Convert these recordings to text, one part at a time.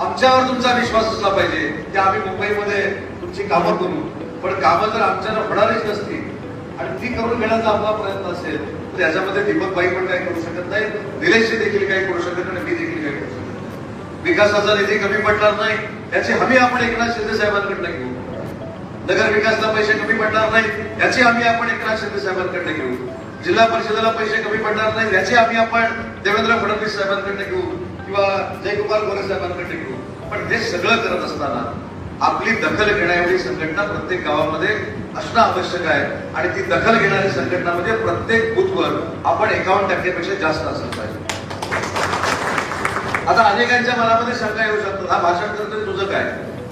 आमच्यावर तुमचा विश्वास असला पाहिजे की आम्ही मुंबईमध्ये तुमची कामं करू, पण कामं जर आमच्याला होणारच नसतील आणि ती करून घेण्याचा आपला प्रयत्न असेल तर याच्यामध्ये दीपकबाई पण काही करू शकत नाही, निलेशजी देखील काही करू शकत नाही, मी देखील काही करू शकत नाही। विकासाचा निधी कमी पडणार नाही याची हमी आपण एकनाथ शिंदे साहेबांकडनं घेऊ, नगर विकासाला पैसे कमी पडणार नाही याची हमी आपण एकनाथ शिंदे साहेबांकडनं घेऊ, जिल्हा परिषदेला पैसे कमी पडणार नाही याची हमी आपण देवेंद्र फडणवीस साहेबांकडनं घेऊ किंवा जयकुमार गोरे साहेबांकडनं घेऊ। पण हे सगळं करत असताना आपली दखल घेण्याएवढी संघटना प्रत्येक गावामध्ये असणं आवश्यक आहे आणि ती दखल घेणारी संघटनामध्ये प्रत्येक बूथवर आपण 51% जास्त असलं पाहिजे। आता अनेकांच्या मनामध्ये शंका येऊ शकतात, हा भाषण करतोय तुझं काय?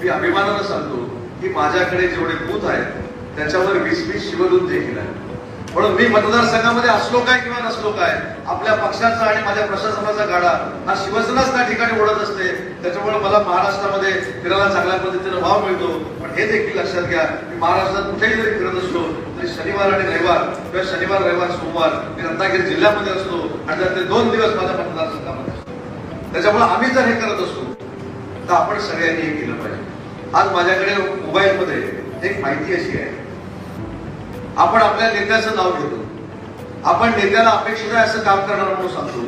मी अभिमानानं सांगतो की माझ्याकडे जेवढे बूथ आहेत त्याच्यावर 20-20 शिवदूत देखील आहे, म्हणून मी मतदारसंघामध्ये असलो काय किंवा नसलो काय आपल्या पक्षाचा आणि माझ्या प्रशासनाचा गाडा हा शिवसेनाच त्या ठिकाणी ओढत असते। त्याच्यामुळे मला महाराष्ट्रामध्ये फिरायला चांगल्या पद्धतीने वाव मिळतो। पण हे देखील लक्षात घ्या की महाराष्ट्रात कुठेही जरी फिरत असलो तरी शनिवार आणि रविवार किंवा शनिवार रविवार सोमवार मी रत्नागिरी जिल्ह्यामध्ये असतो आणि त्यातले 2 दिवस माझ्या मतदारसंघामध्ये असतो। त्याच्यामुळे आम्ही जर हे करत असतो तर आपण सगळ्यांनी हे केलं पाहिजे। आज माझ्याकडे मोबाईलमध्ये एक माहिती अशी आहे, आपण आपल्या नेत्याचं नाव घेतो, आपण नेत्याला अपेक्षित आहे असं काम करणार म्हणून सांगतो।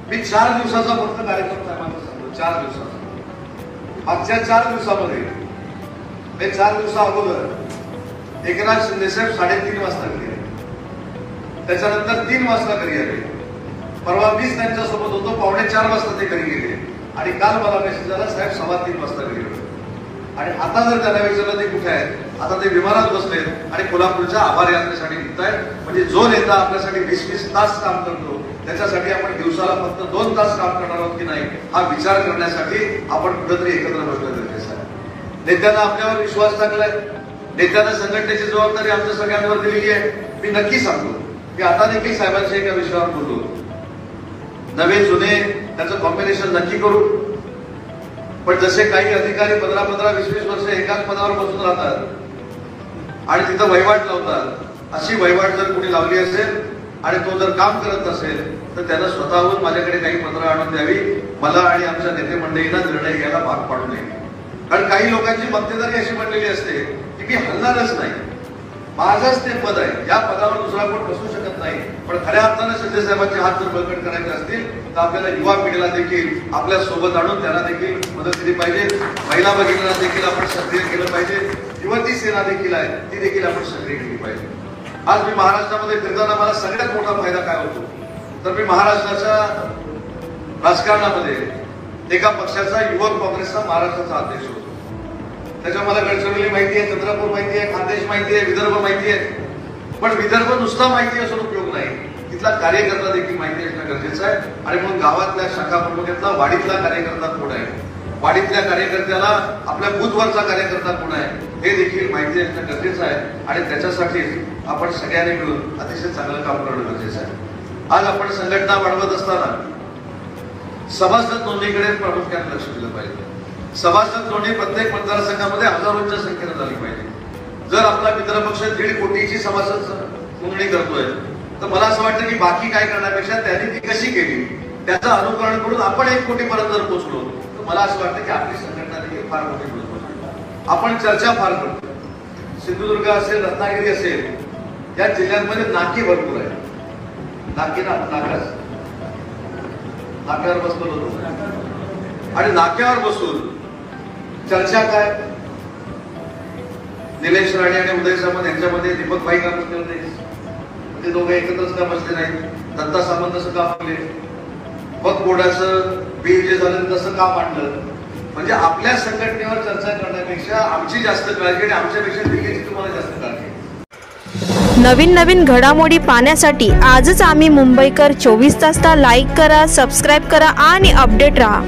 मी 4 दिवसाचा फक्त कार्यक्रम साहेबांना सांगतो, 4 दिवसाचा। मागच्या 4 दिवसामध्ये मी 4 दिवसा अगोदर एकनाथ शिंदे साहेब 3:30 वाजता घरी आले, त्याच्यानंतर 3 वाजता घरी आले, परवा 20 त्यांच्यासोबत होतो, 3:45 वाजता ते घरी गेले आणि काल मला मेसेज आला साहेब 3:15 वाजता घरी गेले। आणि आता जर त्यांना विचारलं ते कुठे आहेत, आता ते विमानात बसले आणि कोल्हापूरच्या आभार यात्रेसाठी निघतायत। म्हणजे जो नेता आपल्यासाठी 20-20 तास काम करतो त्याच्यासाठी आपण दिवसाला फक्त 2 तास काम करणार आहोत की नाही हा विचार करण्यासाठी आपण कुठेतरी एकत्र बसलं गरजेचं आहे। नेत्यांना आपल्यावर विश्वास टाकलाय, नेत्यांना संघटनेची जबाबदारी आमच्या सगळ्यांवर दिलेली आहे। मी नक्की सांगतो की आता देखील साहेबांशी एका विषयावर बोललो, नवे जुने त्याचं कॉम्बिनेशन नक्की करू, पण जसे काही अधिकारी 15-20 वर्ष एकाच पदावर बसून राहतात आणि तिथं वहिवाट लावतात, अशी वहिवाट जर कोणी लावली असेल आणि तो जर काम करत असेल तर त्यानं स्वतःहून माझ्याकडे काही पत्र आणून द्यावी, मला आणि आमच्या नेते मंडळींना निर्णय घ्यायला भाग पाडू नये। कारण काही लोकांची मक्तेदारी अशी बनलेली असते की मी हलणारच नाही, माझंच ते पद आहे, या पदावर दुसरा कोण बसू शकत नाही। पण खऱ्या अर्थानं शिंदे साहेबांचे हात जर बळकट करायचे असतील तर आपल्याला युवा पिढीला देखील आपल्या सोबत आणून त्यांना देखील मदत केली पाहिजे, महिला भगिनींना देखील आपण सक्रिय केलं पाहिजे, युवती सेना देखील आहे ती देखील आपण सक्रिय केली पाहिजे। आज मी महाराष्ट्रामध्ये फिरताना मला सगळ्यात मोठा फायदा काय होतो तर मी महाराष्ट्राच्या राजकारणामध्ये एका पक्षाचा युवक काँग्रेसचा महाराष्ट्राचा अध्यक्ष होतो। त्याच्या मला गडचिरोली माहिती आहे, चंद्रपूर माहिती आहे, खानदेश माहिती आहे, विदर्भ माहिती आहे। पण विदर्भ नुसता माहिती असून उपयोग नाही, तिथला कार्यकर्ता देखील माहिती असणं गरजेचं आहे। आणि म्हणून गावातल्या शाखा प्रमुखातला वाडीतला कार्यकर्ता कोण आहे, वाडीतल्या कार्यकर्त्याला आपल्या बूथवरचा कार्यकर्ता कोण आहे हे देखील माहिती असणं गरजेचं आहे। आणि त्याच्यासाठी आपण सगळ्यांनी मिळून अतिशय चांगलं काम करणं गरजेचं आहे। आज आपण संघटना वाढवत असताना सभासद नोंदणीकडे प्रामुख्याने लक्ष दिलं पाहिजे। सभासद नोंदणी प्रत्येक मतदारसंघामध्ये हजारोंच्या संख्येने झाली पाहिजे। जर आपला मित्र पक्ष 1.5 कोटीची सभासद नोंदणी करतोय तर मला असं वाटतं की बाकी काय करण्यापेक्षा त्यांनी ती कशी केली त्याचं अनुकरण करून आपण 1 कोटीपर्यंत जर पोहोचलो तर मला असं वाटतं की आपली संघटना देखील फार मोठी होईल। आपण चर्चा फार करतो, सिंधुदुर्ग असेल, रत्नागिरी असेल, या जिल्ह्यांमध्ये नाकी भरपूर आहे, नाक्यावर बसलो होतो आणि नाक्यावर बसून चर्चा काय, निलेश राणे आणि उदय सामंत यांच्यामध्ये दीपकबाई का बसले होते, ते दोघे एकत्रच का बसले नाही, दत्ता सामंत कसं का बोलले, मग बोर्डाचं बिल जे झालं तसं का मांडलं। म्हणजे आपल्या संघटनेवर चर्चा करण्यापेक्षा आमची जास्त काळजी आणि आमच्यापेक्षा दिल्लीची तुम्हाला जास्त काळजी। नवीन घडामोडी पाहण्यासाठी आजच आम्ही मुंबईकर 24 तासला लाईक करा, सबस्क्राईब करा आणि अपडेट रहा।